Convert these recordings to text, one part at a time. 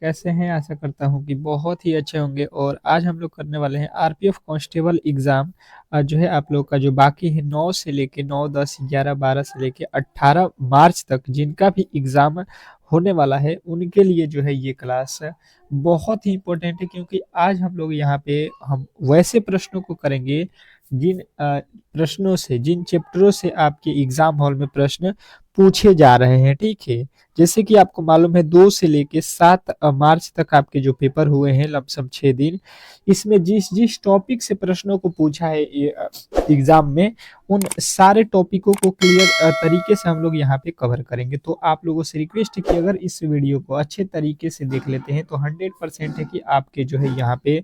कैसे हैं? आशा करता हूँ कि बहुत ही अच्छे होंगे और आज हम लोग करने वाले हैं आरपीएफ कांस्टेबल एग्ज़ाम जो है आप लोग का जो बाकी है 9 से लेके 9, 10, 11, 12 से लेके 18 मार्च तक जिनका भी एग्ज़ाम होने वाला है, उनके लिए जो है ये क्लास बहुत ही इम्पोर्टेंट है क्योंकि आज हम लोग यहाँ पे हम वैसे प्रश्नों को करेंगे जिन प्रश्नों से, जिन चैप्टरों से आपके एग्ज़ाम हॉल में प्रश्न पूछे जा रहे हैं, ठीक है? जैसे कि आपको मालूम है 2 से लेके 7 मार्च तक आपके जो पेपर हुए हैं लमसम 6 दिन, इसमें जिस टॉपिक से प्रश्नों को पूछा है ये एग्ज़ाम में, उन सारे टॉपिकों को क्लियर तरीके से हम लोग यहाँ पे कवर करेंगे। तो आप लोगों से रिक्वेस्ट है कि अगर इस वीडियो को अच्छे तरीके से देख लेते हैं तो 100% है कि आपके जो है यहाँ पे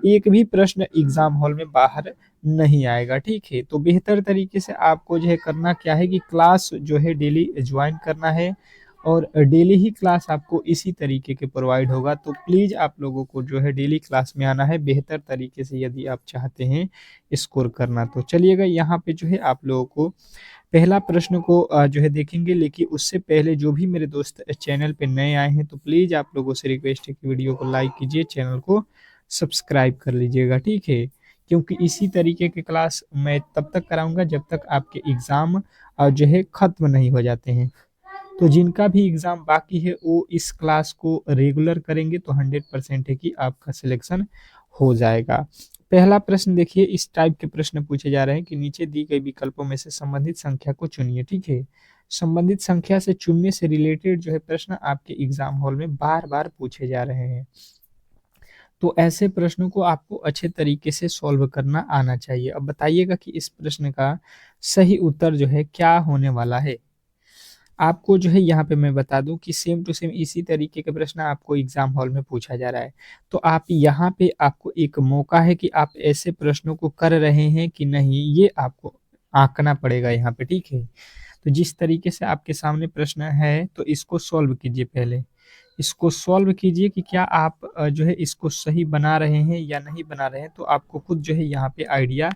एक भी प्रश्न एग्ज़ाम हॉल में बाहर नहीं आएगा, ठीक है? तो बेहतर तरीके से आपको जो है करना क्या है कि क्लास जो है डेली ज्वाइन करना है और डेली ही क्लास आपको इसी तरीके के प्रोवाइड होगा। तो प्लीज़ आप लोगों को जो है डेली क्लास में आना है बेहतर तरीके से यदि आप चाहते हैं स्कोर करना। तो चलिएगा यहाँ पे जो है आप लोगों को पहला प्रश्न को जो है देखेंगे, लेकिन उससे पहले जो भी मेरे दोस्त चैनल पे नए आए हैं तो प्लीज़ आप लोगों से रिक्वेस्ट है कि वीडियो को लाइक कीजिए, चैनल को सब्सक्राइब कर लीजिएगा, ठीक है? क्योंकि इसी तरीके की क्लास मैं तब तक कराऊँगा जब तक आपके एग्ज़ाम जो है ख़त्म नहीं हो जाते हैं। तो जिनका भी एग्ज़ाम बाकी है वो इस क्लास को रेगुलर करेंगे तो 100% है कि आपका सिलेक्शन हो जाएगा। पहला प्रश्न देखिए, इस टाइप के प्रश्न पूछे जा रहे हैं कि नीचे दी गई विकल्पों में से संबंधित संख्या को चुनिए, ठीक है? संबंधित संख्या से चुनने से रिलेटेड जो है प्रश्न आपके एग्ज़ाम हॉल में बार-बार पूछे जा रहे हैं। तो ऐसे प्रश्नों को आपको अच्छे तरीके से सॉल्व करना आना चाहिए। अब बताइएगा कि इस प्रश्न का सही उत्तर जो है क्या होने वाला है? आपको जो है यहाँ पे मैं बता दूँ कि सेम टू सेम इसी तरीके के प्रश्न आपको एग्ज़ाम हॉल में पूछा जा रहा है। तो आप यहाँ पे आपको एक मौका है कि आप ऐसे प्रश्नों को कर रहे हैं कि नहीं, ये आपको आँकना पड़ेगा यहाँ पे, ठीक है? तो जिस तरीके से आपके सामने प्रश्न है तो इसको सॉल्व कीजिए पहले। इसको सॉल्व कीजिए कि क्या आप जो है इसको सही बना रहे हैं या नहीं बना रहे हैं, तो आपको खुद जो है यहाँ पे आइडिया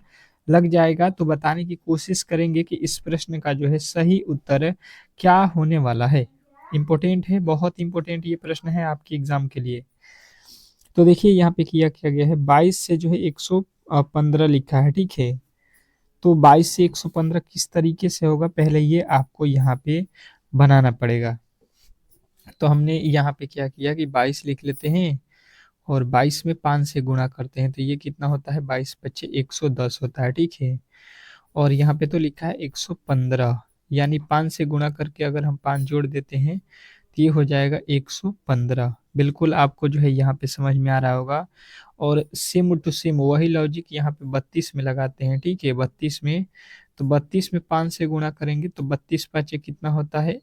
लग जाएगा। तो बताने की कोशिश करेंगे कि इस प्रश्न का जो है सही उत्तर क्या होने वाला है। इम्पोर्टेंट है, बहुत इम्पोर्टेंट ये प्रश्न है आपके एग्ज़ाम के लिए। तो देखिए यहाँ पे किया गया है 22 से जो है 115 लिखा है, ठीक है? तो 22 से 115 किस तरीके से होगा पहले ये आपको यहाँ पे बनाना पड़ेगा। तो हमने यहाँ पे क्या किया कि 22 लिख लेते हैं और 22 में 5 से गुणा करते हैं तो ये कितना होता है, 22 पच्चे 110 होता है, ठीक है? और यहाँ पे तो लिखा है 115, यानी 5 से गुणा करके अगर हम 5 जोड़ देते हैं तो ये हो जाएगा 115। बिल्कुल आपको जो है यहाँ पे समझ में आ रहा होगा। और सेम टू सेम वही लॉजिक यहाँ पे 32 में लगाते हैं, ठीक है? 32 में, तो 32 में 5 से गुणा करेंगे तो 32 पाँचे कितना होता है,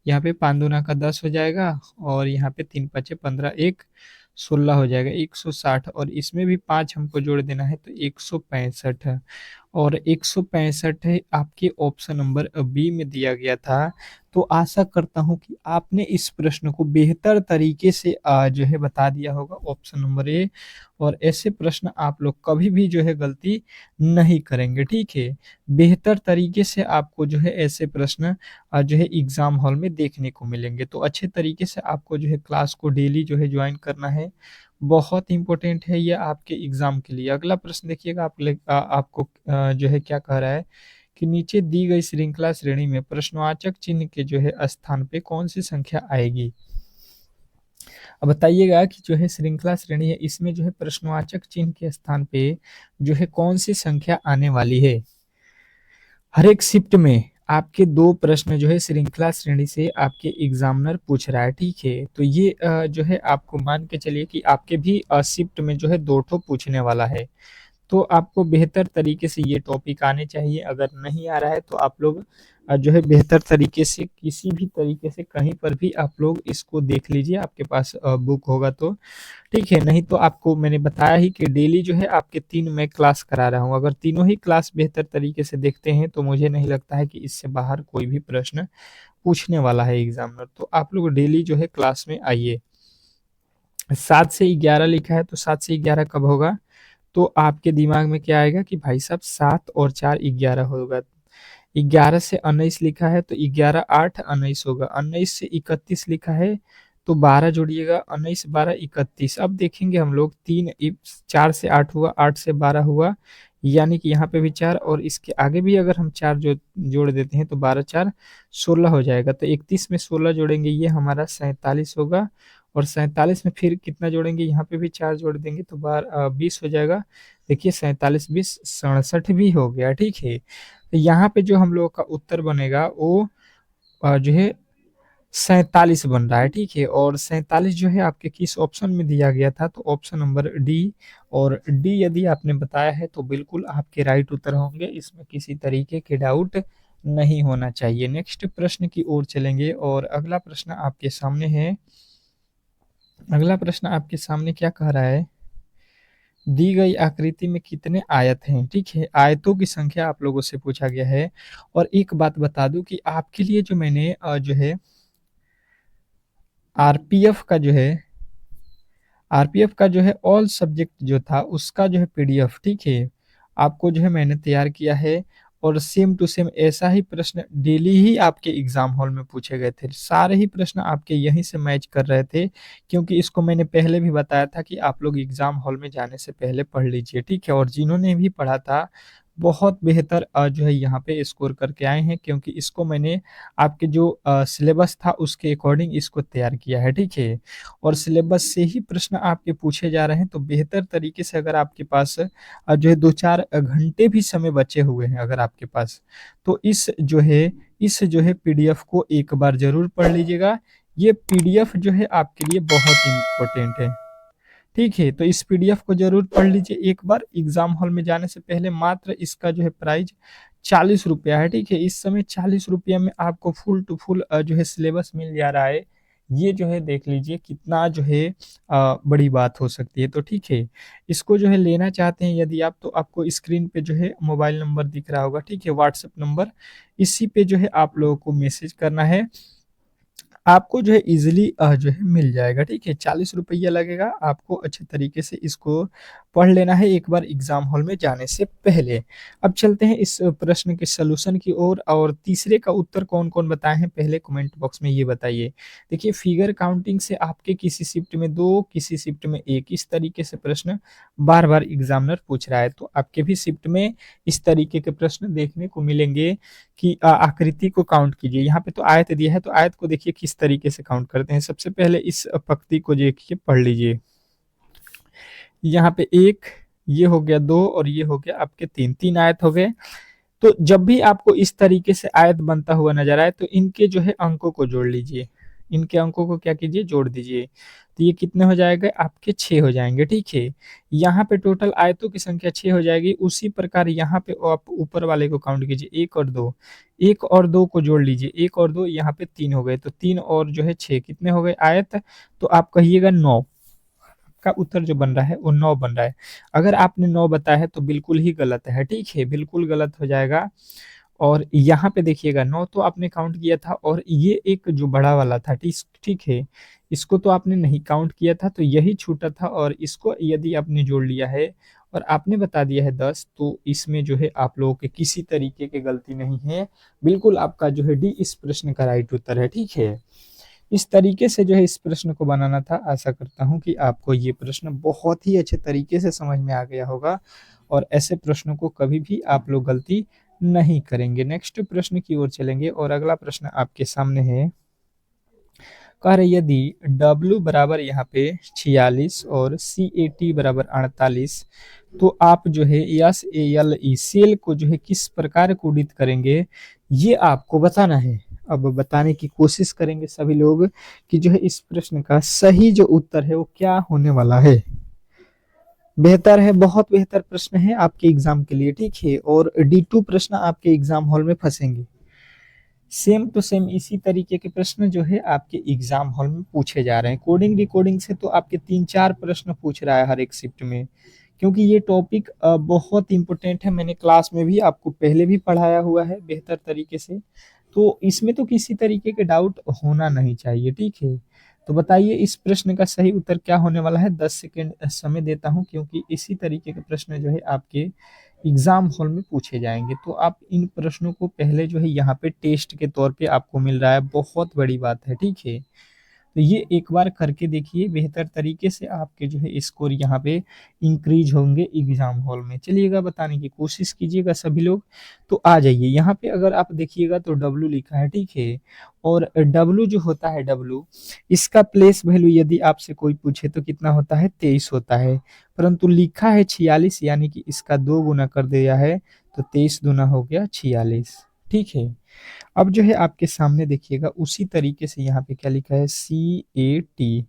यहाँ पे 5 दूना का 10 हो जाएगा और यहाँ पे 3 पाँचे 15, 1 16 हो जाएगा 160, और इसमें भी 5 हमको जोड़ देना है तो 165, और 165 है आपके ऑप्शन नंबर बी में दिया गया था। तो आशा करता हूँ कि आपने इस प्रश्न को बेहतर तरीके से जो है बता दिया होगा ऑप्शन नंबर ए, और ऐसे प्रश्न आप लोग कभी भी जो है गलती नहीं करेंगे, ठीक है? बेहतर तरीके से आपको जो है ऐसे प्रश्न जो है एग्ज़ाम हॉल में देखने को मिलेंगे। तो अच्छे तरीके से आपको जो है क्लास को डेली जो है जॉइन करना है। बहुत इम्पोर्टेंट है ये आपके एग्ज़ाम के लिए। अगला प्रश्न देखिएगा आपको जो है क्या कह रहा है कि नीचे दी गई श्रृंखला श्रेणी में प्रश्नवाचक चिन्ह के जो है स्थान पे कौन-सी संख्या आएगी? अब बताइएगा कि जो है श्रृंखला श्रेणी है इसमें जो है प्रश्नवाचक चिन्ह के स्थान पे जो है कौन-सी संख्या आने वाली है? हर एक शिफ्ट में आपके 2 प्रश्न जो है श्रृंखला श्रेणी से आपके एग्जामिनर पूछ रहा है, ठीक है? तो ये जो है आपको मान के चलिए कि आपके भी शिफ्ट में जो है 2 ठो पूछने वाला है। तो आपको बेहतर तरीके से ये टॉपिक आने चाहिए। अगर नहीं आ रहा है तो आप लोग जो है बेहतर तरीके से किसी भी तरीके से कहीं पर भी आप लोग इसको देख लीजिए, आपके पास बुक होगा तो, ठीक है? नहीं तो आपको मैंने बताया ही कि डेली जो है आपके 3 मैं क्लास करा रहा हूँ। अगर तीनों ही क्लास बेहतर तरीके से देखते हैं तो मुझे नहीं लगता है कि इससे बाहर कोई भी प्रश्न पूछने वाला है एग्जामिनर। तो आप लोग डेली जो है क्लास में आइए। 7 से 11 लिखा है तो 7 से 11 कब होगा? तो आपके दिमाग में क्या आएगा कि भाई साहब 7 और 4 11 होगा। 11 से 19 लिखा है तो 11 8 19 होगा। 19 से 31 लिखा है तो 12 जोड़िएगा, 19 12 31। अब देखेंगे हम लोग 4 से 8 हुआ, 8 से 12 हुआ, यानी कि यहाँ पे भी 4 और इसके आगे भी अगर हम 4 जोड़ देते हैं तो 12 4 16 हो जाएगा। तो 31 में 16 जोड़ेंगे, ये हमारा 47 होगा। और 47 में फिर कितना जोड़ेंगे, यहाँ पे भी 4 जोड़ देंगे तो 20 हो जाएगा। देखिए 47 20 67 भी हो गया, ठीक है। तो यहाँ पे जो हम लोग का उत्तर बनेगा वो जो है 47 बन रहा है, ठीक है। और 47 जो है आपके किस ऑप्शन में दिया गया था, तो ऑप्शन नंबर डी। और डी यदि आपने बताया है तो बिल्कुल आपके राइट उत्तर होंगे, इसमें किसी तरीके के डाउट नहीं होना चाहिए। नेक्स्ट प्रश्न की ओर चलेंगे और अगला प्रश्न आपके सामने है। अगला प्रश्न आपके सामने क्या कह रहा है, दी गई आकृति में कितने आयत हैं, ठीक है। आयतों की संख्या आप लोगों से पूछा गया है। और एक बात बता दूं कि आपके लिए जो मैंने जो है आरपीएफ का जो है आरपीएफ का जो है ऑल सब्जेक्ट जो था उसका जो है पीडीएफ, ठीक है, आपको जो है मैंने तैयार किया है। और सेम टू सेम ऐसा ही प्रश्न डेली ही आपके एग्जाम हॉल में पूछे गए थे, सारे ही प्रश्न आपके यहीं से मैच कर रहे थे, क्योंकि इसको मैंने पहले भी बताया था कि आप लोग एग्जाम हॉल में जाने से पहले पढ़ लीजिए, ठीक है। और जिन्होंने भी पढ़ा था बहुत बेहतर जो है यहाँ पे स्कोर करके आए हैं, क्योंकि इसको मैंने आपके जो सिलेबस था उसके अकॉर्डिंग इसको तैयार किया है, ठीक है। और सिलेबस से ही प्रश्न आपके पूछे जा रहे हैं, तो बेहतर तरीके से अगर आपके पास जो है 2-4 घंटे भी समय बचे हुए हैं अगर आपके पास, तो इस जो है पीडीएफ को एक बार जरूर पढ़ लीजिएगा। ये पीडीएफ जो है आपके लिए बहुत इंपॉर्टेंट है, ठीक है। तो इस पीडीएफ को जरूर पढ़ लीजिए एक बार एग्जाम हॉल में जाने से पहले। मात्र इसका जो है प्राइस 40 रुपया है, ठीक है। इस समय 40 रुपया में आपको फुल टू फुल जो है सिलेबस मिल जा रहा है। ये जो है देख लीजिए कितना जो है बड़ी बात हो सकती है, तो ठीक है। इसको जो है लेना चाहते हैं यदि आप, तो आपको स्क्रीन पे जो है मोबाइल नंबर दिख रहा होगा, ठीक है, व्हाट्सएप नंबर, इसी पे जो है आप लोगों को मैसेज करना है, आपको जो है इजीली जो है मिल जाएगा, ठीक है। 40 रुपया लगेगा, आपको अच्छे तरीके से इसको पढ़ लेना है एक बार एग्जाम हॉल में जाने से पहले। अब चलते हैं इस प्रश्न के सलूशन की ओर। और तीसरे का उत्तर कौन कौन बताए हैं पहले कमेंट बॉक्स में ये बताइए। देखिए फिगर काउंटिंग से आपके किसी शिफ्ट में 2, किसी शिफ्ट में 1, इस तरीके से प्रश्न बार बार एग्जामिनर पूछ रहा है, तो आपके भी शिफ्ट में इस तरीके के प्रश्न देखने को मिलेंगे कि आकृति को काउंट कीजिए। यहाँ पे तो आयत दिया है, तो आयत को देखिए किस तरीके से काउंट करते हैं। सबसे पहले इस पंक्ति को देखिए, पढ़ लीजिए। यहाँ पे 1, ये हो गया 2 और ये हो गया आपके 3, 3 आयत हो गए। तो जब भी आपको इस तरीके से आयत बनता हुआ नजर आए तो इनके जो है अंकों को जोड़ लीजिए, इनके अंकों को क्या कीजिए, जोड़ दीजिए। तो ये कितने हो जाएंगे, आपके 6 हो जाएंगे, ठीक है। यहाँ पे टोटल आयतों की संख्या 6 हो जाएगी। उसी प्रकार यहाँ पे आप ऊपर वाले को काउंट कीजिए, 1 और 2, 1 और 2 को जोड़ लीजिए, 1 और 2 यहाँ पे 3 हो गए, तो 3 और जो है 6 कितने हो गए आयत, तो आप कहिएगा 9। का उत्तर जो बन रहा है वो 9 बन रहा है। अगर आपने 9 बताया है तो बिल्कुल ही गलत है, ठीक है, बिल्कुल गलत हो जाएगा। और यहाँ पे देखिएगा 9 तो आपने काउंट किया था, और ये एक जो बड़ा वाला था, ठीक है, इसको तो आपने नहीं काउंट किया था, तो यही छूटा था। और इसको यदि आपने जोड़ लिया है और आपने बता दिया है 10, तो इसमें जो है आप लोगों के किसी तरीके की गलती नहीं है, बिल्कुल आपका जो है डी इस प्रश्न का राइट उत्तर है, ठीक है। इस तरीके से जो है इस प्रश्न को बनाना था। आशा करता हूं कि आपको ये प्रश्न बहुत ही अच्छे तरीके से समझ में आ गया होगा, और ऐसे प्रश्नों को कभी भी आप लोग गलती नहीं करेंगे। नेक्स्ट प्रश्न की ओर चलेंगे और अगला प्रश्न आपके सामने है। कह रहे यदि W बराबर यहाँ पे 46 और CAT बराबर 48, तो आप जो है SALE सेल को जो है किस प्रकार कोडित करेंगे, ये आपको बताना है। अब बताने की कोशिश करेंगे सभी लोग कि जो है इस प्रश्न का सही जो उत्तर है वो क्या होने वाला है। बेहतर है, बहुत बेहतर प्रश्न है आपके एग्जाम के लिए, ठीक है। और D2 प्रश्न आपके एग्जाम हॉल में फंसेंगे। सेम टू सेम इसी तरीके के प्रश्न जो है आपके एग्जाम हॉल में पूछे जा रहे हैं। कोडिंग डिकोडिंग से तो आपके 3-4 प्रश्न पूछ रहा है हर एक शिफ्ट में, क्योंकि ये टॉपिक बहुत इंपॉर्टेंट है। मैंने क्लास में भी आपको पहले भी पढ़ाया हुआ है बेहतर तरीके से, तो इसमें तो किसी तरीके के डाउट होना नहीं चाहिए, ठीक है। तो बताइए इस प्रश्न का सही उत्तर क्या होने वाला है। 10 सेकेंड समय देता हूं, क्योंकि इसी तरीके के प्रश्न जो है आपके एग्जाम हॉल में पूछे जाएंगे। तो आप इन प्रश्नों को पहले जो है यहाँ पे टेस्ट के तौर पे आपको मिल रहा है, बहुत बड़ी बात है, ठीक है। तो ये एक बार करके देखिए, बेहतर तरीके से आपके जो है स्कोर यहाँ पे इंक्रीज होंगे एग्जाम हॉल में। चलिएगा बताने की कोशिश कीजिएगा सभी लोग। तो आ जाइए यहाँ पे, अगर आप देखिएगा तो डब्लू लिखा है, ठीक है। और डब्लू जो होता है, डब्लू इसका प्लेस वैल्यू यदि आपसे कोई पूछे तो कितना होता है, 23 होता है। परंतु लिखा है 46, यानी कि इसका 2 गुना कर दिया है, तो 23 दूना हो गया 46, ठीक है। अब जो है आपके सामने देखिएगा उसी तरीके से यहाँ पे क्या लिखा है, CAT,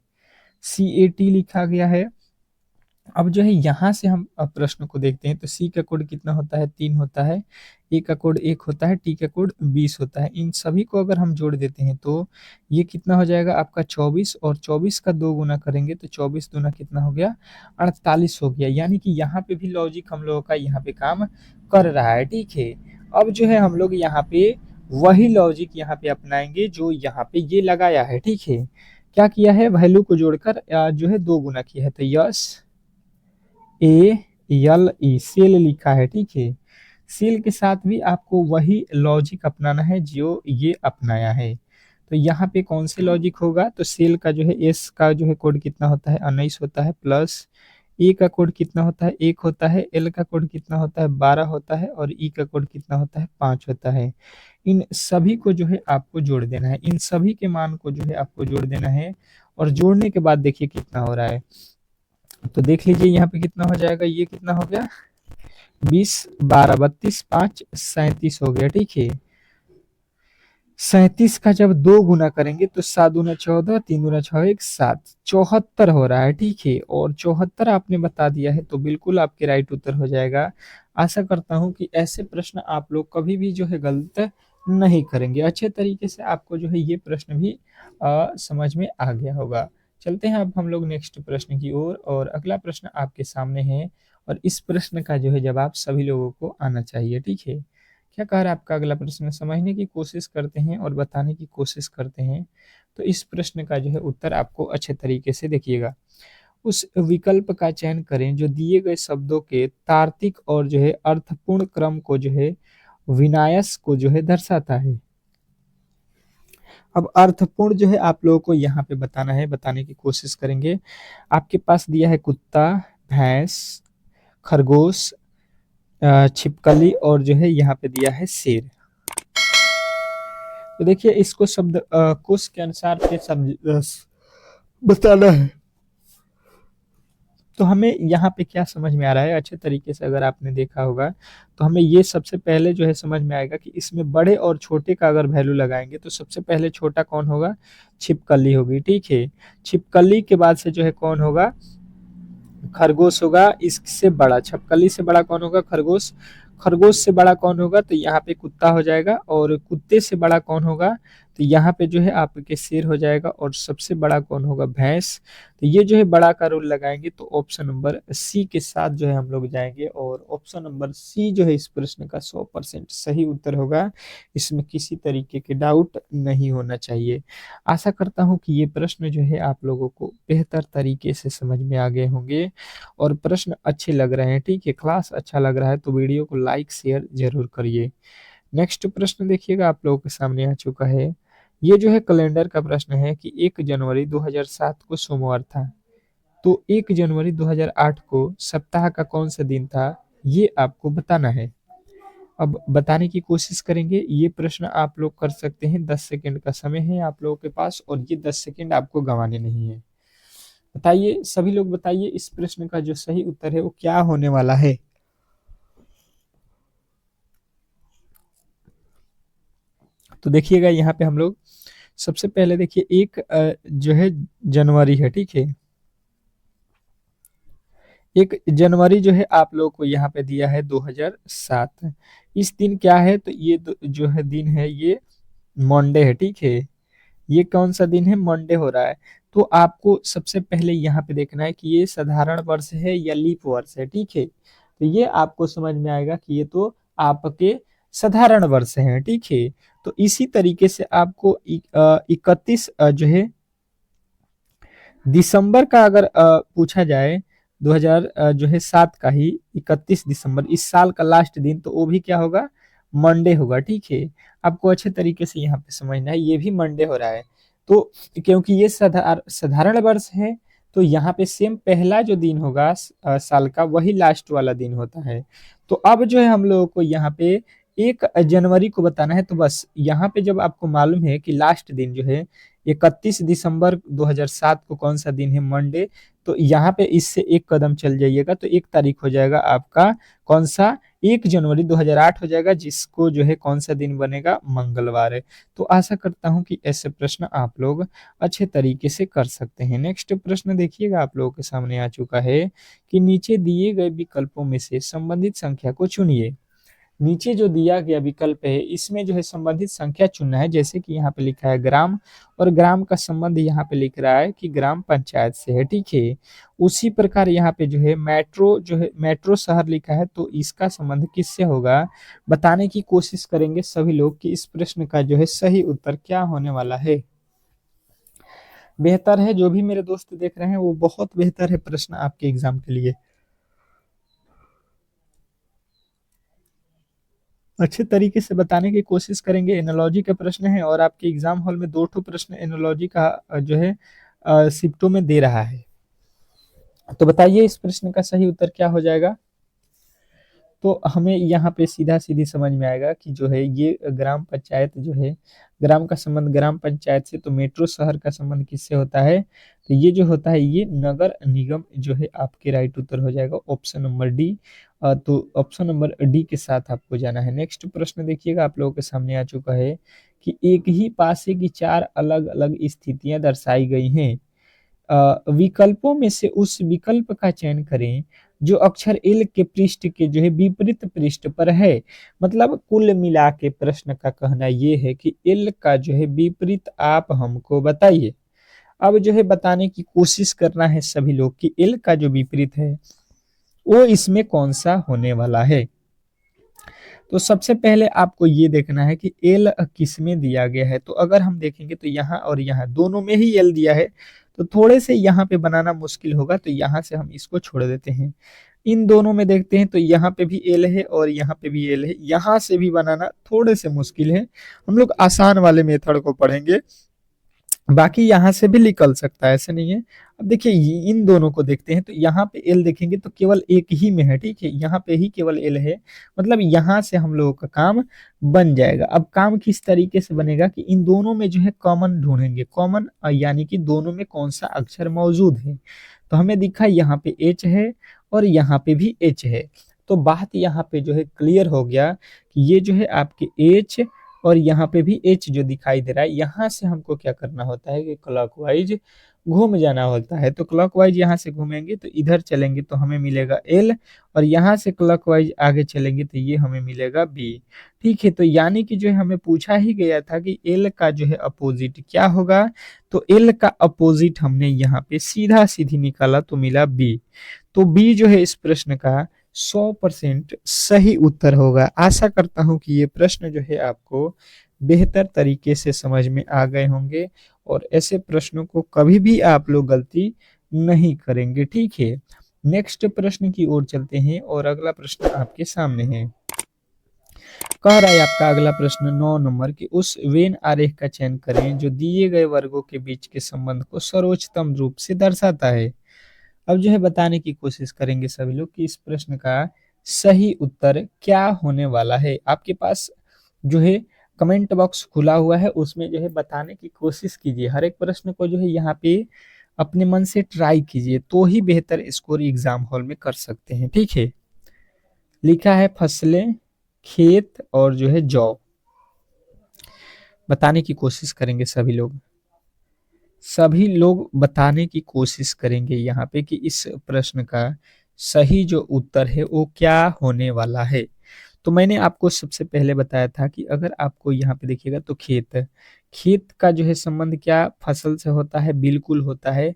CAT लिखा गया है। अब जो है यहाँ से हम अब प्रश्न को देखते हैं, तो सी का कोड कितना होता है, 3 होता है, ए का कोड 1 होता है, टी का कोड 20 होता है। इन सभी को अगर हम जोड़ देते हैं तो ये कितना हो जाएगा आपका 24, और 24 का 2 गुना करेंगे तो 24 दूना कितना हो गया, 48 हो गया। यानी कि यहाँ पे भी लॉजिक हम लोगों का यहाँ पे काम कर रहा है, ठीक है। अब जो है हम लोग यहाँ पे वही लॉजिक यहाँ पे अपनाएंगे जो यहाँ पे ये लगाया है, ठीक है। क्या किया है, वैल्यू को जोड़कर जो है 2 गुना किया है, तो यस ALE सेल लिखा है, ठीक है। सेल के साथ भी आपको वही लॉजिक अपनाना है जो ये अपनाया है। तो यहाँ पे कौन से लॉजिक होगा, तो सेल का जो है एस का जो है कोड कितना होता है, 19 होता है, प्लस ए का कोड कितना होता है, 1 होता है, एल का कोड कितना होता है, 12 होता है, और ई का कोड कितना होता है, 5 होता है। इन सभी को जो है आपको जोड़ देना है, इन सभी के मान को जो है आपको जोड़ देना है। और जोड़ने के बाद देखिए कितना हो रहा है, तो देख लीजिए यहाँ पे कितना हो जाएगा, ये कितना हो गया, 20, 12, 32, 5, 37 हो गया, ठीक है। 37 का जब 2 गुना करेंगे तो 7 दूना 14, 3 दूना 6, 1 7, 74 हो रहा है, ठीक है। और 74 आपने बता दिया है, तो बिल्कुल आपके राइट उत्तर हो जाएगा। आशा करता हूं कि ऐसे प्रश्न आप लोग कभी भी जो है गलत नहीं करेंगे। अच्छे तरीके से आपको जो है ये प्रश्न भी समझ में आ गया होगा। चलते हैं अब हम लोग नेक्स्ट प्रश्न की ओर, और अगला प्रश्न आपके सामने है, और इस प्रश्न का जो है जवाब सभी लोगों को आना चाहिए, ठीक है। क्या कह रहा है आपका अगला प्रश्न, समझने की कोशिश करते हैं और बताने की कोशिश करते हैं। तो इस प्रश्न का जो है उत्तर आपको अच्छे तरीके से देखिएगा। उस विकल्प का चयन करें जो दिए गए शब्दों के तार्किक और जो है अर्थपूर्ण क्रम को जो है विन्यास को जो है दर्शाता है। अब अर्थपूर्ण जो है आप लोगों को यहाँ पे बताना है, बताने की कोशिश करेंगे। आपके पास दिया है कुत्ता, भैंस, खरगोश, छिपकली, और जो है यहाँ पे दिया है शेर। तो देखिए इसको शब्द कोश के अनुसार से बताना है। तो हमें यहाँ पे क्या समझ में आ रहा है, अच्छे तरीके से अगर आपने देखा होगा तो हमें ये सबसे पहले जो है समझ में आएगा कि इसमें बड़े और छोटे का अगर वैल्यू लगाएंगे तो सबसे पहले छोटा कौन होगा, छिपकली होगी, ठीक है। छिपकली के बाद से जो है कौन होगा, खरगोश होगा। इससे बड़ा, छिपकली से बड़ा कौन होगा, खरगोश। खरगोश से बड़ा कौन होगा, तो यहाँ पे कुत्ता हो जाएगा। और कुत्ते से बड़ा कौन होगा, तो यहाँ पे जो है आपके शेर हो जाएगा। और सबसे बड़ा कौन होगा, भैंस। तो ये जो है बड़ा का रूल लगाएंगे तो ऑप्शन नंबर सी के साथ जो है हम लोग जाएंगे, और ऑप्शन नंबर सी जो है इस प्रश्न का 100% सही उत्तर होगा। इसमें किसी तरीके के डाउट नहीं होना चाहिए। आशा करता हूँ कि ये प्रश्न जो है आप लोगों को बेहतर तरीके से समझ में आ गए होंगे और प्रश्न अच्छे लग रहे हैं, ठीक है। क्लास अच्छा लग रहा है तो वीडियो को लाइक शेयर जरूर करिए। नेक्स्ट प्रश्न देखिएगा आप लोगों के सामने आ चुका है। ये जो है कैलेंडर का प्रश्न है कि 1 जनवरी 2007 को सोमवार था, तो 1 जनवरी 2008 को सप्ताह का कौन सा दिन था, ये आपको बताना है। अब बताने की कोशिश करेंगे। ये प्रश्न आप लोग कर सकते हैं, 10 सेकंड का समय है आप लोगों के पास, और ये 10 सेकंड आपको गंवाने नहीं है। बताइए सभी लोग, बताइए इस प्रश्न का जो सही उत्तर है वो क्या होने वाला है। तो देखिएगा यहाँ पे हम लोग सबसे पहले देखिए एक जो है जनवरी है, ठीक है। 1 जनवरी जो है आप लोगों को यहाँ पे दिया है 2007। इस दिन क्या है, तो ये जो है दिन है ये मंडे है, ठीक है। ये कौन सा दिन है, मंडे हो रहा है। तो आपको सबसे पहले यहाँ पे देखना है कि ये साधारण वर्ष है या लीप वर्ष है, ठीक है। तो ये आपको समझ में आएगा कि ये तो आपके साधारण वर्ष हैं, ठीक है। तो इसी तरीके से आपको 31 जो है दिसंबर का अगर पूछा जाए, 2000 जो है 7 का ही 31 दिसंबर इस साल का लास्ट दिन, तो वो भी क्या होगा, मंडे होगा, ठीक है। आपको अच्छे तरीके से यहाँ पे समझना है, ये भी मंडे हो रहा है। तो क्योंकि ये साधारण वर्ष है, तो यहाँ पे सेम पहला जो दिन होगा साल का, वही लास्ट वाला दिन होता है। तो अब जो है हम लोगों को यहाँ पे 1 जनवरी को बताना है। तो बस यहाँ पे जब आपको मालूम है कि लास्ट दिन जो है 31 दिसंबर 2007 को कौन सा दिन है, मंडे, तो यहाँ पे इससे एक कदम चल जाइएगा तो 1 तारीख हो जाएगा आपका कौन सा, 1 जनवरी 2008 हो जाएगा, जिसको जो है कौन सा दिन बनेगा, मंगलवार है। तो आशा करता हूं कि ऐसे प्रश्न आप लोग अच्छे तरीके से कर सकते हैं। नेक्स्ट प्रश्न देखिएगा, आप लोगों के सामने आ चुका है कि नीचे दिए गए विकल्पों में से संबंधित संख्या को चुनिए। नीचे जो दिया गया विकल्प है इसमें जो है संबंधित संख्या चुनना है। जैसे कि यहाँ पे लिखा है ग्राम, और ग्राम का संबंध यहाँ पे लिख रहा है कि ग्राम पंचायत से है, ठीक है। उसी प्रकार यहाँ पे जो है मेट्रो शहर लिखा है, तो इसका संबंध किससे होगा, बताने की कोशिश करेंगे सभी लोग कि इस प्रश्न का जो है सही उत्तर क्या होने वाला है। बेहतर है, जो भी मेरे दोस्त देख रहे हैं वो बहुत बेहतर है प्रश्न आपके एग्जाम के लिए। अच्छे तरीके से बताने की कोशिश करेंगे। एनालॉजी का प्रश्न है और आपके एग्जाम हॉल में 2 ठो प्रश्न एनालॉजी का जो है शिफ्टों में दे रहा है। तो बताइए इस प्रश्न का सही उत्तर क्या हो जाएगा। तो हमें यहाँ पे सीधा सीधी समझ में आएगा कि जो है ये ग्राम पंचायत जो है, ग्राम का संबंध ग्राम पंचायत से, तो मेट्रो शहर का संबंध किससे होता है, तो ये जो होता है ये नगर निगम जो है, आपके राइट उत्तर हो जाएगा ऑप्शन नंबर डी। तो ऑप्शन नंबर डी के साथ आपको जाना है। नेक्स्ट प्रश्न देखिएगा, आप लोगों के सामने आ चुका है कि एक ही पासे की 4 अलग अलग स्थितियां दर्शाई गई हैं। विकल्पों में से उस विकल्प का चयन करें जो अक्षर एल के पृष्ठ के जो है विपरीत पृष्ठ पर है। मतलब कुल मिला के प्रश्न का कहना ये है कि एल का जो है विपरीत आप हमको बताइए। अब जो है बताने की कोशिश करना है सभी लोग कि एल का जो विपरीत है वो इसमें कौन सा होने वाला है। तो सबसे पहले आपको ये देखना है कि एल किस में दिया गया है। तो अगर हम देखेंगे तो यहाँ और यहाँ दोनों में ही एल दिया है, तो थोड़े से यहाँ पे बनाना मुश्किल होगा, तो यहाँ से हम इसको छोड़ देते हैं। इन दोनों में देखते हैं तो यहाँ पे भी एल है और यहाँ पे भी एल है, यहाँ से भी बनाना थोड़े से मुश्किल है। हम लोग आसान वाले मेथड को पढ़ेंगे, बाकी यहाँ से भी निकल सकता है, ऐसे नहीं है। अब देखिए इन दोनों को देखते हैं तो यहाँ पे एल देखेंगे तो केवल एक ही में है, ठीक है, यहाँ पे ही केवल एल है। मतलब यहाँ से हम लोगों का काम बन जाएगा। अब काम किस तरीके से बनेगा कि इन दोनों में जो है कॉमन ढूंढेंगे, कॉमन यानी कि दोनों में कौन सा अक्षर मौजूद है। तो हमें दिखा यहाँ पे एच है और यहाँ पे भी एच है। तो बात यहाँ पे जो है क्लियर हो गया कि ये जो है आपके एच और यहाँ पे भी एच जो दिखाई दे रहा है, यहाँ से हमको क्या करना होता है कि क्लॉकवाइज घूम जाना होता है। तो क्लॉकवाइज यहाँ से घूमेंगे तो इधर चलेंगे तो हमें मिलेगा एल, और यहाँ से क्लॉकवाइज आगे चलेंगे तो ये हमें मिलेगा बी। ठीक है, तो यानी कि जो है हमें पूछा ही गया था कि एल का जो है अपोजिट क्या होगा, तो एल का अपोजिट हमने यहाँ पे सीधा सीधी निकाला तो मिला बी। तो बी जो है इस प्रश्न का 100% सही उत्तर होगा। आशा करता हूं कि ये प्रश्न जो है आपको बेहतर तरीके से समझ में आ गए होंगे और ऐसे प्रश्नों को कभी भी आप लोग गलती नहीं करेंगे, ठीक है। नेक्स्ट प्रश्न की ओर चलते हैं और अगला प्रश्न आपके सामने है। कह रहा है आपका अगला प्रश्न 9 नंबर की उस वेन आरेख का चयन करें जो दिए गए वर्गों के बीच के संबंध को सर्वोच्चतम रूप से दर्शाता है। अब जो है बताने की कोशिश करेंगे सभी लोग कि इस प्रश्न का सही उत्तर क्या होने वाला है। आपके पास जो है कमेंट बॉक्स खुला हुआ है, उसमें जो है बताने की कोशिश कीजिए। हर एक प्रश्न को जो है यहाँ पे अपने मन से ट्राई कीजिए, तो ही बेहतर स्कोर एग्जाम हॉल में कर सकते हैं, ठीक है। लिखा है फसलें, खेत और जो है जौ। बताने की कोशिश करेंगे सभी लोग, सभी लोग बताने की कोशिश करेंगे यहाँ पे कि इस प्रश्न का सही जो उत्तर है वो क्या होने वाला है। तो मैंने आपको सबसे पहले बताया था कि अगर आपको यहाँ पे देखिएगा तो खेत, खेत का जो है संबंध क्या फसल से होता है, बिल्कुल होता है।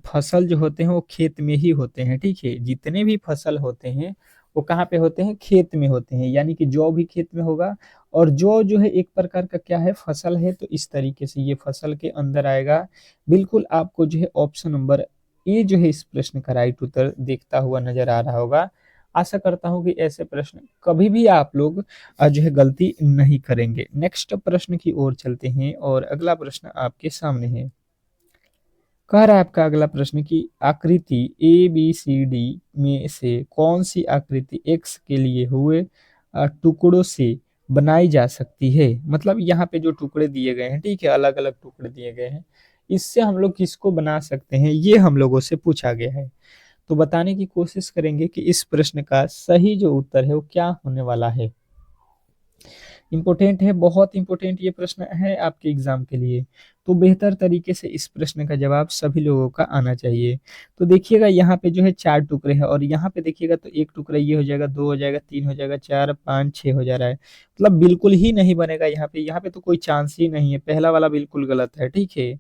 फसल जो होते हैं वो खेत में ही होते हैं, ठीक है। जितने भी फसल होते हैं वो कहाँ पे होते हैं, खेत में होते हैं। यानी कि जौ भी खेत में होगा, और जौ जो है एक प्रकार का क्या है, फसल है। तो इस तरीके से ये फसल के अंदर आएगा। बिल्कुल आपको जो है ऑप्शन नंबर ए जो है इस प्रश्न का राइट उत्तर देखता हुआ नजर आ रहा होगा। आशा करता हूँ कि ऐसे प्रश्न कभी भी आप लोग जो है गलती नहीं करेंगे। नेक्स्ट प्रश्न की ओर चलते हैं और अगला प्रश्न आपके सामने है। कह रहा है आपका अगला प्रश्न कि आकृति ए बी सी डी में से कौन सी आकृति एक्स के लिए हुए टुकड़ों से बनाई जा सकती है। मतलब यहाँ पे जो टुकड़े दिए गए हैं, ठीक है, अलग अलग टुकड़े दिए गए हैं, इससे हम लोग किसको बना सकते हैं, ये हम लोगों से पूछा गया है। तो बताने की कोशिश करेंगे कि इस प्रश्न का सही जो उत्तर है वो क्या होने वाला है। इम्पोर्टेंट है, बहुत इम्पोर्टेंट ये प्रश्न है आपके एग्जाम के लिए। तो बेहतर तरीके से इस प्रश्न का जवाब सभी लोगों का आना चाहिए। तो देखिएगा यहाँ पे जो है 4 टुकड़े हैं और यहाँ पे देखिएगा तो एक टुकड़ा ये हो जाएगा, 2 हो जाएगा, 3 हो जाएगा, 4, 5, 6 हो जा रहा है। मतलब बिल्कुल ही नहीं बनेगा यहाँ पे तो कोई चांस ही नहीं है। पहला वाला बिल्कुल गलत है, ठीक है।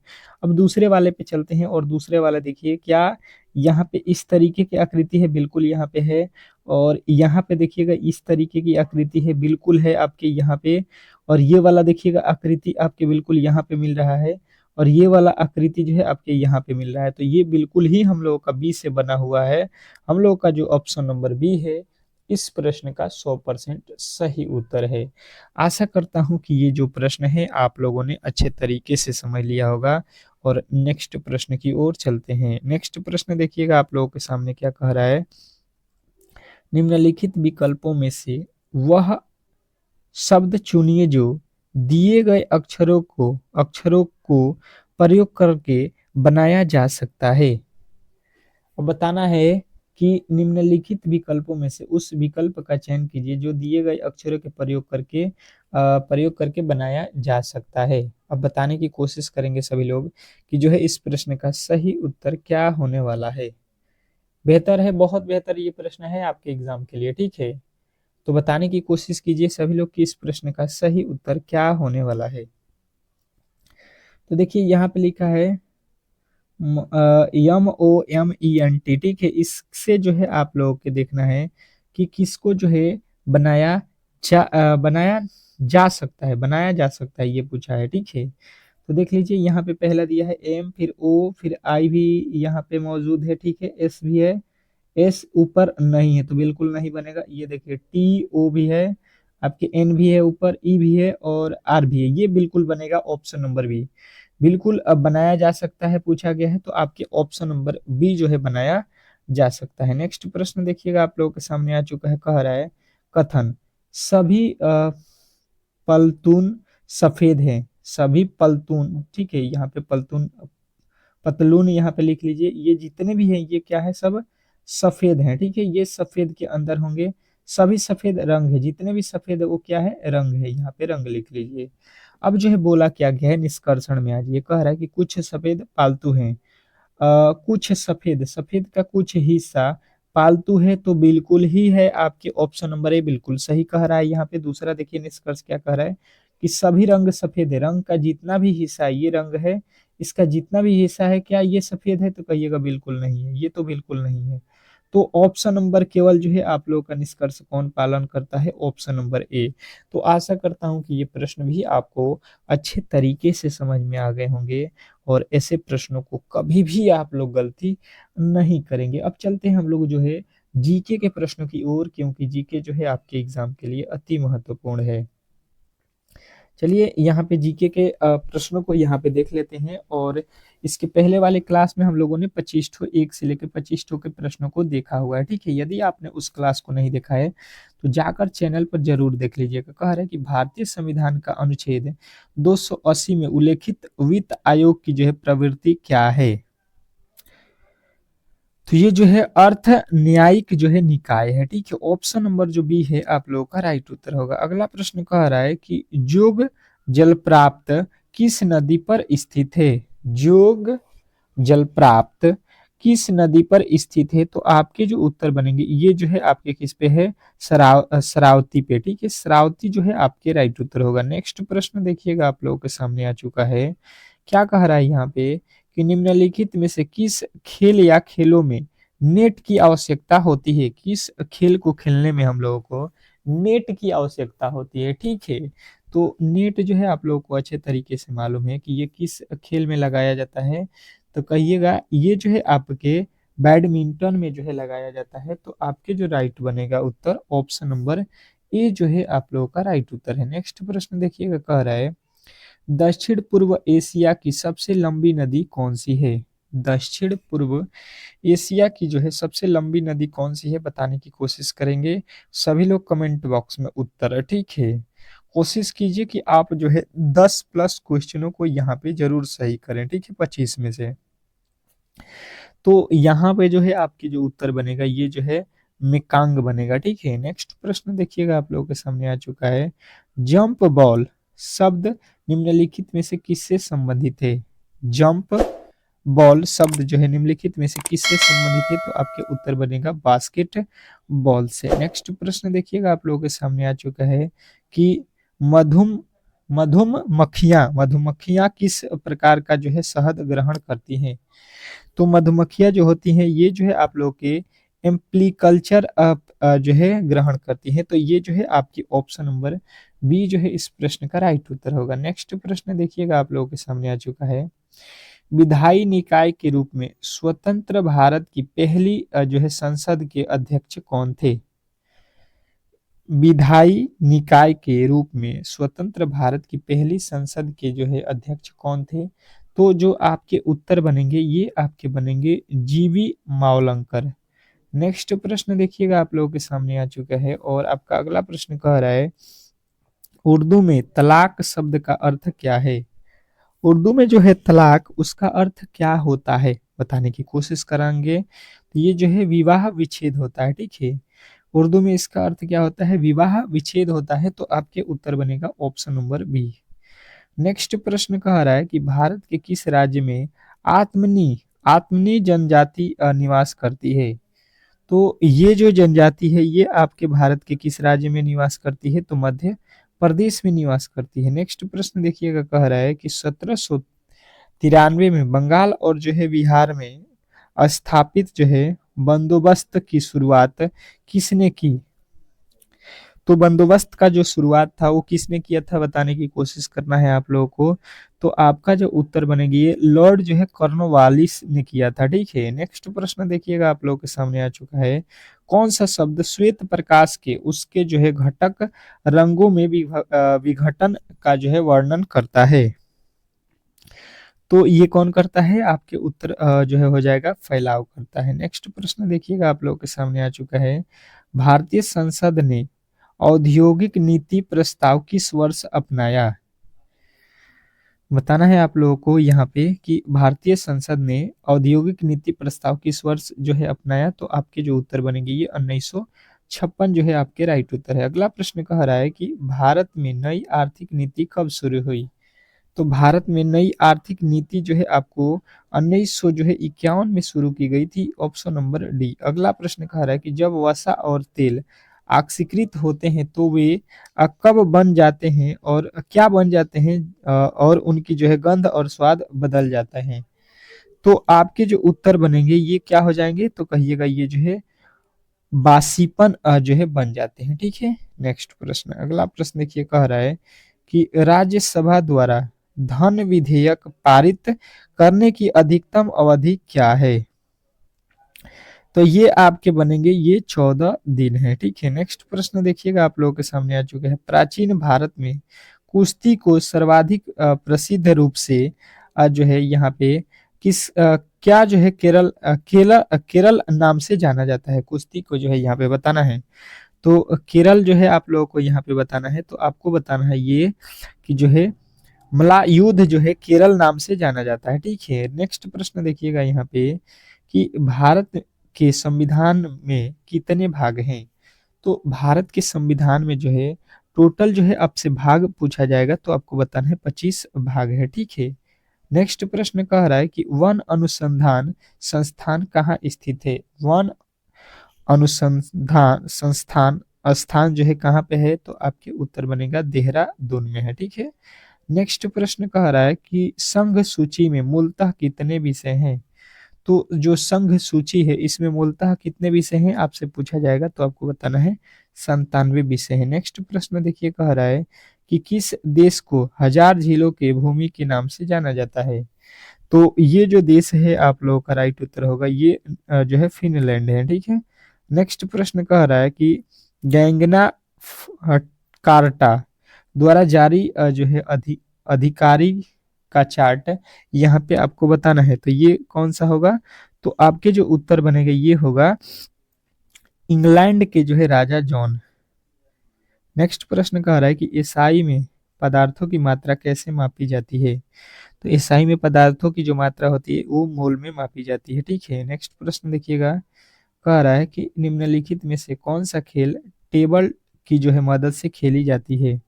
अब दूसरे वाले पे चलते हैं और दूसरे वाला देखिए क्या यहाँ पे इस तरीके की आकृति है, बिल्कुल यहाँ पे है। और यहाँ पे देखिएगा इस तरीके की आकृति है, बिल्कुल है आपके यहाँ पे। और ये वाला देखिएगा आकृति आपके बिल्कुल यहाँ पे मिल रहा है और ये वाला आकृति जो है आपके यहाँ पे मिल रहा है। तो ये बिल्कुल ही हम लोगों का बी से बना हुआ है। हम लोग का जो ऑप्शन नंबर बी है इस प्रश्न का 100% सही उत्तर है। आशा करता हूँ कि ये जो प्रश्न है आप लोगों ने अच्छे तरीके से समझ लिया होगा। और नेक्स्ट प्रश्न की ओर चलते हैं। नेक्स्ट प्रश्न देखिएगा आप लोगों के सामने क्या कह रहा है। निम्नलिखित विकल्पों में से वह शब्द चुनिए जो दिए गए अक्षरों को प्रयोग करके बनाया जा सकता है। और बताना है कि निम्नलिखित विकल्पों में से उस विकल्प का चयन कीजिए जो दिए गए अक्षरों के प्रयोग करके बनाया जा सकता है। अब बताने की कोशिश करेंगे सभी लोग कि जो है इस प्रश्न का सही उत्तर क्या होने वाला है। बेहतर है, बहुत बेहतर ये प्रश्न है आपके एग्जाम के लिए, ठीक है। तो बताने की कोशिश कीजिए सभी लोग कि इस प्रश्न का सही उत्तर क्या होने वाला है। तो देखिए यहाँ पे लिखा है MOMENT, ठीक है। इससे जो है आप लोगों के देखना है कि किसको जो है बनाया जा सकता है, बनाया जा सकता है, ये पूछा है, ठीक है। तो देख लीजिए यहाँ पे पहला दिया है M, फिर O, फिर I भी यहाँ पे मौजूद है, ठीक है, S भी है। एस ऊपर नहीं है तो बिल्कुल नहीं बनेगा। ये देखिए टी ओ भी है, आपके एन भी है ऊपर, ई भी है और आर भी है, ये बिल्कुल बनेगा ऑप्शन नंबर बी। बिल्कुल अब बनाया जा सकता है पूछा गया है तो आपके ऑप्शन नंबर बी जो है बनाया जा सकता है। नेक्स्ट प्रश्न देखिएगा आप लोगों के सामने आ चुका है। कह रहा है कथन सभी पलतून सफेद हैं, सभी पलतून, ठीक है। यहाँ पे पलतून पतलून यहाँ पे लिख लीजिए, ये जितने भी हैं ये क्या है, सब सफेद हैं, ठीक है। ये सफेद के अंदर होंगे, सभी सफेद रंग है, जितने भी सफेद है वो क्या है, रंग है। यहाँ पे रंग लिख लीजिए। अब जो है बोला क्या गया है निष्कर्षण में, आज ये कह रहा है कि कुछ सफेद पालतू हैं। कुछ सफेद, सफेद का कुछ हिस्सा पालतू है तो बिल्कुल ही है आपके ऑप्शन नंबर ए बिल्कुल सही कह रहा है। यहाँ पे दूसरा देखिए निष्कर्ष क्या कह रहा है कि सभी रंग सफेद है, रंग का जितना भी हिस्सा है ये रंग है, इसका जितना भी हिस्सा है क्या ये सफेद है, तो कहिएगा बिल्कुल नहीं है, ये तो बिल्कुल नहीं है। तो ऑप्शन नंबर केवल जो है आप लोगों का निष्कर्ष कौन पालन करता है, ऑप्शन नंबर ए। तो आशा करता हूं कि ये प्रश्न भी आपको अच्छे तरीके से समझ में आ गए होंगे और ऐसे प्रश्नों को कभी भी आप लोग गलती नहीं करेंगे। अब चलते हैं हम लोग जो है जीके के प्रश्नों की ओर, क्योंकि जीके जो है आपके एग्जाम के लिए अति महत्वपूर्ण है। चलिए यहाँ पे जीके के प्रश्नों को यहाँ पे देख लेते हैं। और इसके पहले वाले क्लास में हम लोगों ने 25 ठो, 1 से लेकर 25 ठो के प्रश्नों को देखा हुआ है, ठीक है। यदि आपने उस क्लास को नहीं देखा है तो जाकर चैनल पर जरूर देख लीजिएगा। कह रहा है कि भारतीय संविधान का अनुच्छेद 280 में उल्लेखित वित्त आयोग की जो है प्रवृत्ति क्या है। तो ये जो है अर्थ न्यायिक जो है निकाय है, ठीक है। ऑप्शन नंबर जो बी है आप लोगों का राइट उत्तर होगा। अगला प्रश्न कह रहा है कि जोग जलप्राप्त किस नदी पर स्थित है। जोग जलप्राप्त किस नदी पर स्थित है। तो आपके जो उत्तर बनेंगे ये जो है आपके किस पे है, शरावती पे, ठीक है। शरावती जो है आपके राइट उत्तर होगा। नेक्स्ट प्रश्न देखिएगा आप लोगों के सामने आ चुका है। क्या कह रहा है यहाँ पे कि निम्नलिखित में से किस खेल या खेलों में नेट की आवश्यकता होती है। किस खेल को खेलने में हम लोगों को नेट की आवश्यकता होती है, ठीक है। तो नेट जो है आप लोगों को अच्छे तरीके से मालूम है कि ये किस खेल में लगाया जाता है। तो कहिएगा ये जो है आपके बैडमिंटन में जो है लगाया जाता है। तो आपके जो राइट बनेगा उत्तर ऑप्शन नंबर ए जो है आप लोगों का राइट उत्तर है। नेक्स्ट प्रश्न देखिएगा, कह रहा है दक्षिण पूर्व एशिया की सबसे लंबी नदी कौन सी है? दक्षिण पूर्व एशिया की जो है सबसे लंबी नदी कौन सी है, बताने की कोशिश करेंगे। सभी लोग कमेंट बॉक्स में उत्तर, ठीक है। कोशिश कीजिए कि आप जो है 10 प्लस क्वेश्चनों को यहाँ पे जरूर सही करें, ठीक है, 25 में से। तो यहाँ पे जो है आपकी जो उत्तर बनेगा ये जो है मेकांग बनेगा, ठीक है। नेक्स्ट प्रश्न देखिएगा आप लोगों के सामने आ चुका है, जंप बॉल शब्द निम्नलिखित में से किससे संबंधित है? जंप बॉल शब्द जो है निम्नलिखित में से किससे संबंधित है? तो आपके उत्तर बनेगा बास्केट बॉल से। नेक्स्ट प्रश्न देखिएगा आप लोगों के सामने आ चुका है कि मधुम मधुमक्खियां किस प्रकार का जो है शहद ग्रहण करती हैं? तो मधुमक्खियां जो होती हैं ये जो है आप लोग के एम्प्लीकल्चर जो है ग्रहण करती हैं। तो ये जो है आपकी ऑप्शन नंबर बी जो है इस प्रश्न का राइट उत्तर होगा। नेक्स्ट प्रश्न देखिएगा आप लोगों के सामने आ चुका है, विधायी निकाय के रूप में स्वतंत्र भारत की पहली जो है संसद के अध्यक्ष कौन थे? विधायी निकाय के रूप में स्वतंत्र भारत की पहली संसद के जो है अध्यक्ष कौन थे? तो जो आपके उत्तर बनेंगे ये आपके बनेंगे जीवी मावलंकर। नेक्स्ट प्रश्न देखिएगा आप लोगों के सामने आ चुका है और आपका अगला प्रश्न कह रहा है, उर्दू में तलाक शब्द का अर्थ क्या है? उर्दू में जो है तलाक उसका अर्थ क्या होता है, बताने की कोशिश करेंगे। तो ये जो है विवाह विच्छेद होता है, ठीक है। उर्दू में इसका अर्थ क्या होता है? विवाह विच्छेद होता है। तो आपके उत्तर बनेगा ऑप्शन नंबर बी। नेक्स्ट प्रश्न कह रहा है कि भारत के किस राज्य में आत्मनी आत्मनी जनजाति निवास करती है? तो ये जो जनजाति है ये आपके भारत के किस राज्य में निवास करती है? तो मध्य प्रदेश में निवास करती है। नेक्स्ट प्रश्न देखिएगा, कह रहा है कि 1793 में बंगाल और जो है बिहार में स्थापित जो है बंदोबस्त की शुरुआत किसने की? तो बंदोबस्त का जो शुरुआत था वो किसने किया था, बताने की कोशिश करना है आप लोगों को। तो आपका जो उत्तर बनेगी ये लॉर्ड जो है कॉर्नवालिस ने किया था, ठीक है। नेक्स्ट प्रश्न देखिएगा आप लोगों के सामने आ चुका है, कौन सा शब्द श्वेत प्रकाश के उसके जो है घटक रंगों में विघटन का जो है वर्णन करता है? तो ये कौन करता है? आपके उत्तर जो है हो जाएगा फैलाव करता है। नेक्स्ट प्रश्न देखिएगा आप लोगों के सामने आ चुका है, भारतीय संसद ने औद्योगिक नीति प्रस्ताव किस वर्ष अपनाया? बताना है आप लोगों को यहाँ पे कि भारतीय संसद ने औद्योगिक नीति प्रस्ताव किस वर्ष जो है अपनाया। तो आपके जो उत्तर बनेंगे ये 1956 जो है आपके राइट उत्तर है। अगला प्रश्न कह रहा है कि भारत में नई आर्थिक नीति कब शुरू हुई? तो भारत में नई आर्थिक नीति जो है आपको 1900 जो है 51 में शुरू की गई थी, ऑप्शन नंबर डी। अगला प्रश्न कह रहा है कि जब वसा और तेल ऑक्सीकृत होते हैं तो वे कब बन जाते हैं और क्या बन जाते हैं, और उनकी जो है गंध और स्वाद बदल जाता है? तो आपके जो उत्तर बनेंगे ये क्या हो जाएंगे? तो कहिएगा ये जो है बासीपन जो है बन जाते हैं, ठीक है। नेक्स्ट प्रश्न, अगला प्रश्न देखिए, कह रहा है कि राज्यसभा द्वारा धन विधेयक पारित करने की अधिकतम अवधि क्या है? तो ये आपके बनेंगे ये 14 दिन है, ठीक है। नेक्स्ट प्रश्न देखिएगा आप लोगों के सामने आ चुके हैं, प्राचीन भारत में कुश्ती को सर्वाधिक प्रसिद्ध रूप से जो है यहाँ पे क्या जो है केरल नाम से जाना जाता है? कुश्ती को जो है यहाँ पे बताना है। तो केरल जो है आप लोगों को यहाँ पे बताना है। तो आपको बताना है ये कि जो है मल्लयुद्ध जो है केरल नाम से जाना जाता है, ठीक है। नेक्स्ट प्रश्न देखिएगा यहाँ पे कि भारत के संविधान में कितने भाग हैं? तो भारत के संविधान में जो है टोटल जो है आपसे भाग पूछा जाएगा तो आपको बताना है 25 भाग है, ठीक है। नेक्स्ट प्रश्न कह रहा है कि वन अनुसंधान संस्थान कहाँ स्थित है? वन अनुसंधान संस्थान स्थान जो है कहाँ पे है? तो आपके उत्तर बनेगा देहरादून में है, ठीक है। नेक्स्ट प्रश्न कह रहा है कि संघ सूची में मूलतः कितने विषय हैं? तो जो संघ सूची है इसमें मूलतः कितने विषय हैं आपसे पूछा जाएगा तो आपको बताना है 97 विषय है। नेक्स्ट प्रश्न देखिए, कह रहा है कि किस देश को हजार झीलों के भूमि के नाम से जाना जाता है? तो ये जो देश है आप लोगों का राइट उत्तर होगा, ये जो है फिनलैंड है, ठीक है। नेक्स्ट प्रश्न कह रहा है कि गैंगना कार्टा द्वारा जारी जो है अधिकारी का चार्ट यहाँ पे आपको बताना है, तो ये कौन सा होगा? तो आपके जो उत्तर बनेगा ये होगा इंग्लैंड के जो है राजा जॉन। नेक्स्ट प्रश्न कह रहा है कि एसआई में पदार्थों की मात्रा कैसे मापी जाती है? तो एसआई में पदार्थों की जो मात्रा होती है वो मोल में मापी जाती है, ठीक है। नेक्स्ट प्रश्न देखिएगा, कह रहा है कि निम्नलिखित में से कौन सा खेल टेबल की जो है मदद से खेली जाती है?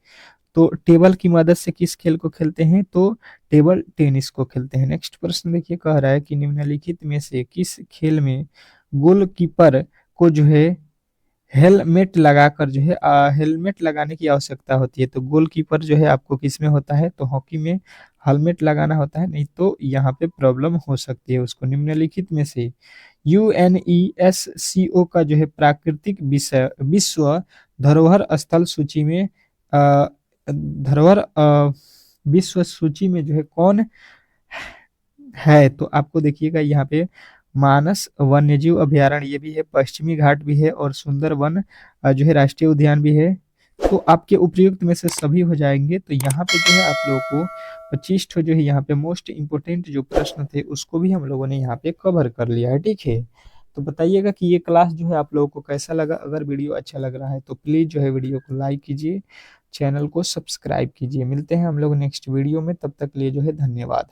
तो टेबल की मदद से किस खेल को खेलते हैं? तो टेबल टेनिस को खेलते हैं। नेक्स्ट प्रश्न देखिए, कह रहा है कि निम्नलिखित में से किस खेल में गोलकीपर को जो है हेलमेट लगाकर जो है हेलमेट लगाने की आवश्यकता होती है? तो गोलकीपर जो है आपको किस में होता है? तो हॉकी में हेलमेट लगाना होता है, नहीं तो यहाँ पे प्रॉब्लम हो सकती है उसको। निम्नलिखित में से यूएनईएससीओ का जो है प्राकृतिक विषय विश्व धरोहर स्थल सूची में धरोहर विश्व सूची में जो है कौन है? तो आपको देखिएगा यहाँ पे मानस वन्यजीव अभयारण्य ये भी है, पश्चिमी घाट भी है और सुंदरवन जो है राष्ट्रीय उद्यान भी है। तो आपके उपयुक्त में से सभी हो जाएंगे। तो यहाँ पे जो है आप लोगों को 25 ठो जो है यहाँ पे मोस्ट इंपोर्टेंट जो प्रश्न थे उसको भी हम लोगों ने यहाँ पे कवर कर लिया है, ठीक है। तो बताइएगा कि ये क्लास जो है आप लोगों को कैसा लगा। अगर वीडियो अच्छा लग रहा है तो प्लीज जो है वीडियो को लाइक कीजिए, चैनल को सब्सक्राइब कीजिए। मिलते हैं हम लोग नेक्स्ट वीडियो में, तब तक के लिए जो है धन्यवाद।